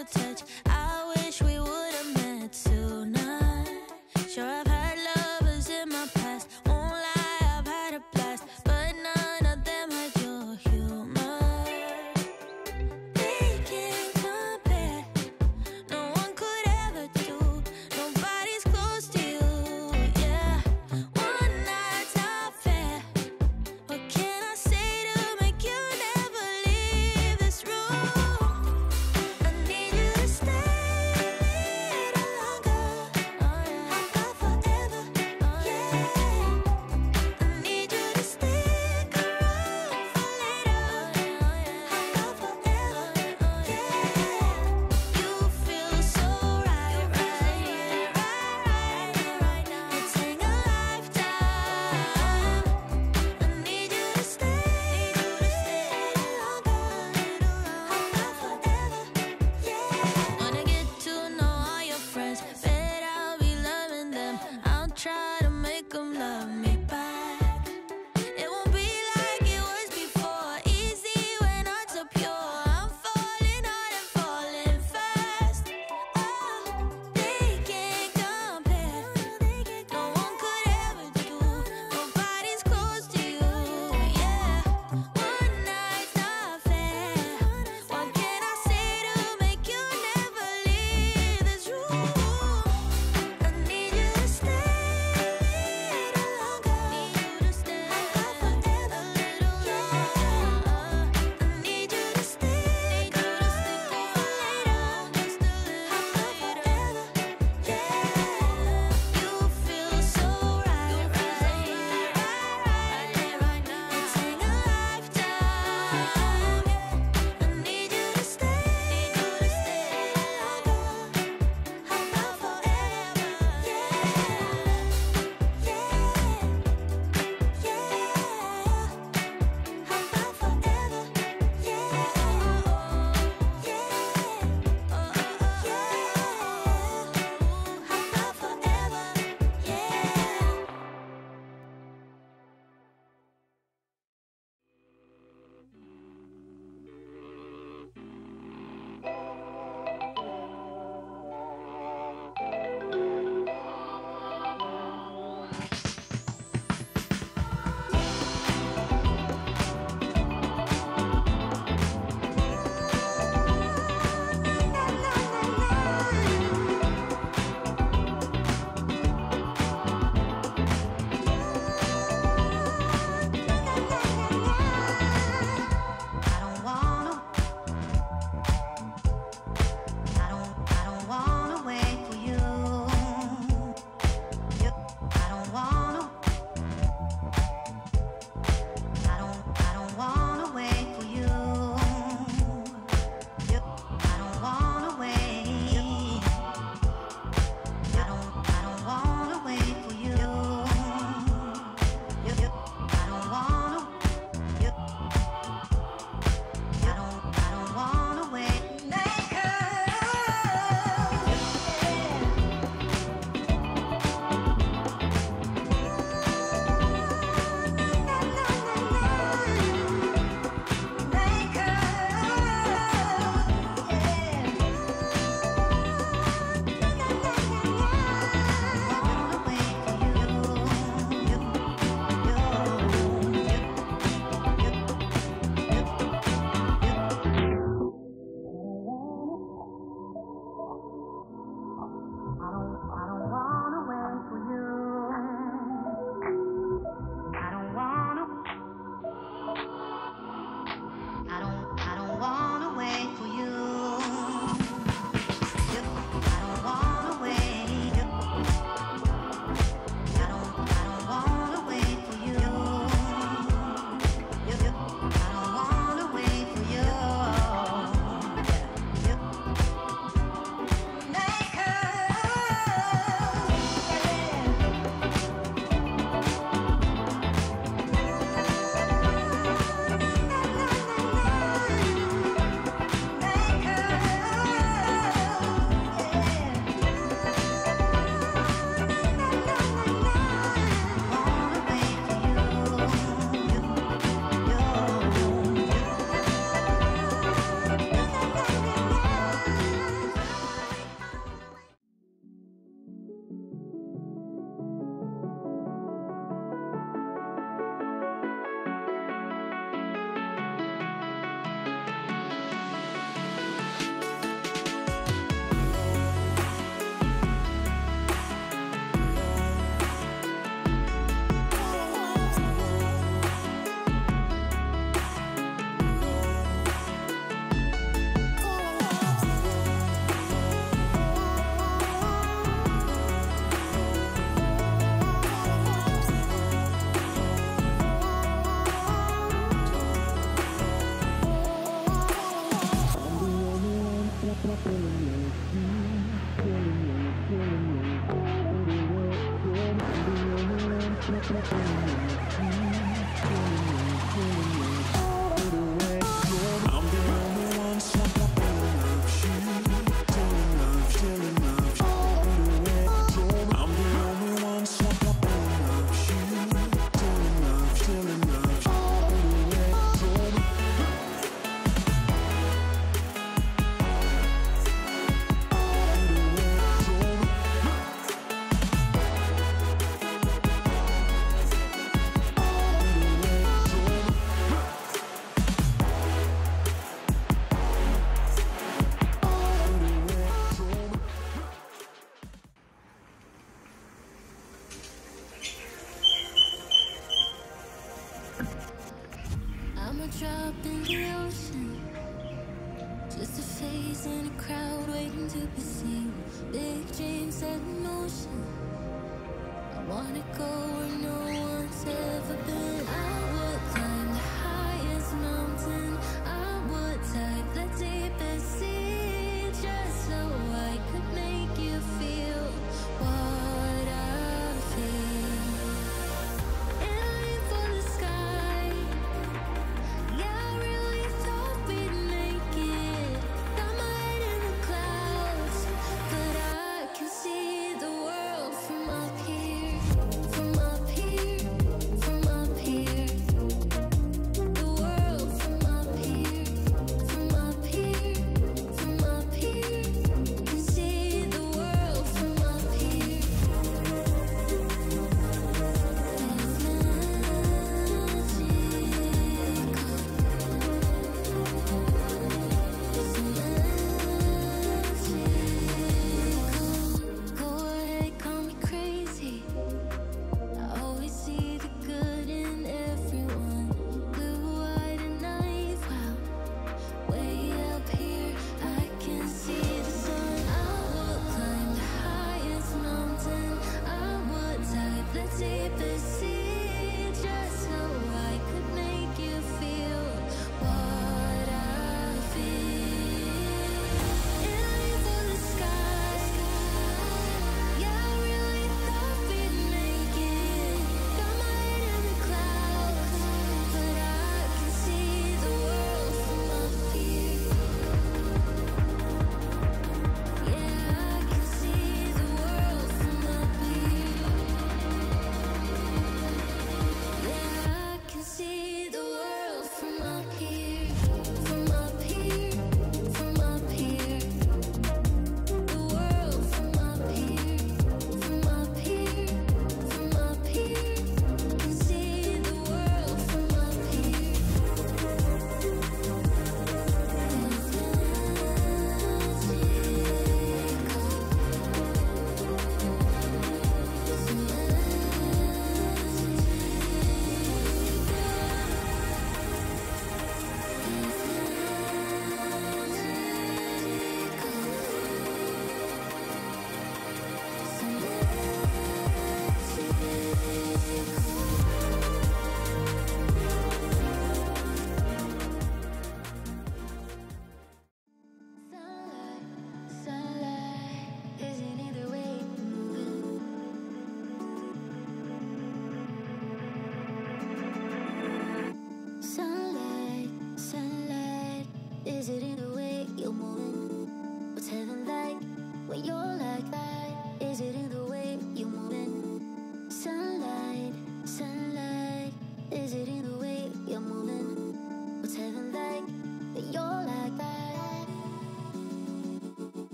your touch. I wish we would have met sooner. Sure, I've had lovers in my past. Won't lie, I've had a blast, but none of them had your humor. They can't compare. No one could ever do. Nobody's close to you. Yeah, one night's not fair. What can I say to make you never leave this room? I need you to stay a little longer. How about forever? Yeah, I need you to stick around for later. How about forever? Yeah, you feel so right now. It's taking a lifetime. I need you to stay longer. How about forever? Yeah. Wanna get to know all your friends. Bet I'll be loving them. I'll try to make them love me back. It won't be like it was before. Easy when hearts are pure. I'm falling hard and falling fast. Oh, they can't compare. No one could ever do. Nobody's close to you. Yeah, one night's not fair. What can I say to make you never leave this room? I need you to stay a little longer. Need you to stay. How about forever? Yeah, I need you to stay for later. How about forever? Yeah, you feel so right now. It's taking a lifetime. I need you to stay longer. How about forever? Yeah, how about forever? Yeah, how about forever? I don't wanna wait for you. I don't wanna wait for you. I don't wanna wait. I don't wanna wait for you. I don't wanna. I don't wanna wait. I'm a drop in the ocean, just a face in a crowd waiting to be seen. Big dreams set in motion, I wanna go where no one's ever been. I would climb the highest mountain, I would dive the deepest sea, just so I could make you feel what I feel. Aiming for the sky, yeah, I really thought we'd make it. Got my head in the clouds, but I can see the world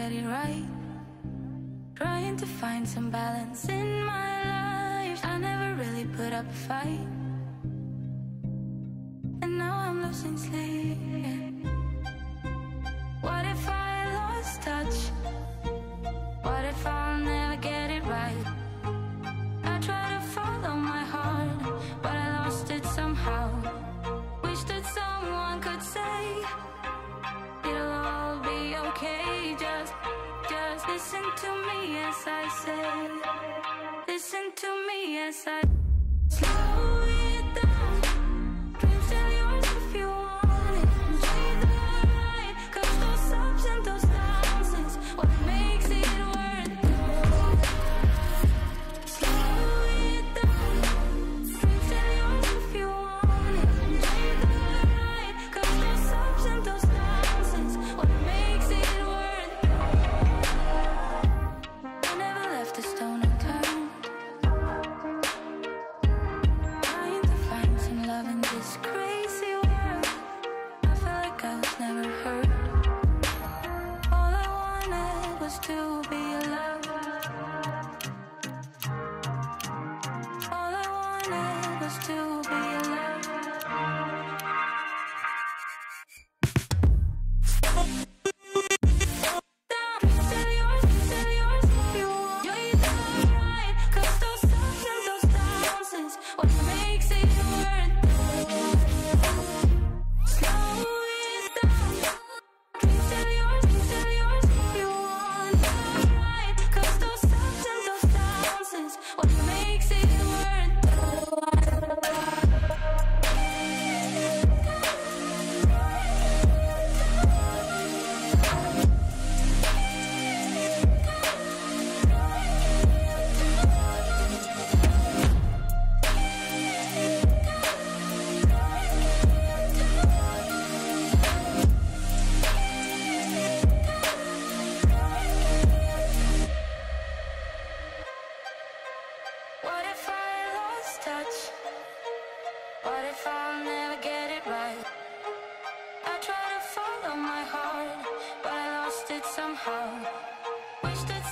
get it right. Trying to find some balance in my life. I never really put up a fight, and now I'm losing sleep. What if I lost touch? What if I'll never get it right? I try to follow my heart, but I lost it somehow. Wish that someone could say it'll all be okay. Just listen to me as I say. Listen to me as I slow it down. Dreams are yours if you want it. Enjoy the ride, 'cause those ups and those downs is what makes it worth it. Slow it down. Dreams are yours if you want it. Enjoy the ride, 'cause those ups and those downs is what makes it worth it. I never left a stone unturned, trying to find some love in this crazy world. I felt like I was never hurt. All I wanted was to be loved. All I wanted was to be loved. Dreams are yours if you want. You're the right, 'cause those ups and those downs is what makes it worth it. Slow it down. Dreams are yours if you want. You're right, 'cause those ups and those downs is what makes it worth it. What if I lost touch? What if I'll never get it right? I try to follow my heart, but I lost it somehow. Wish that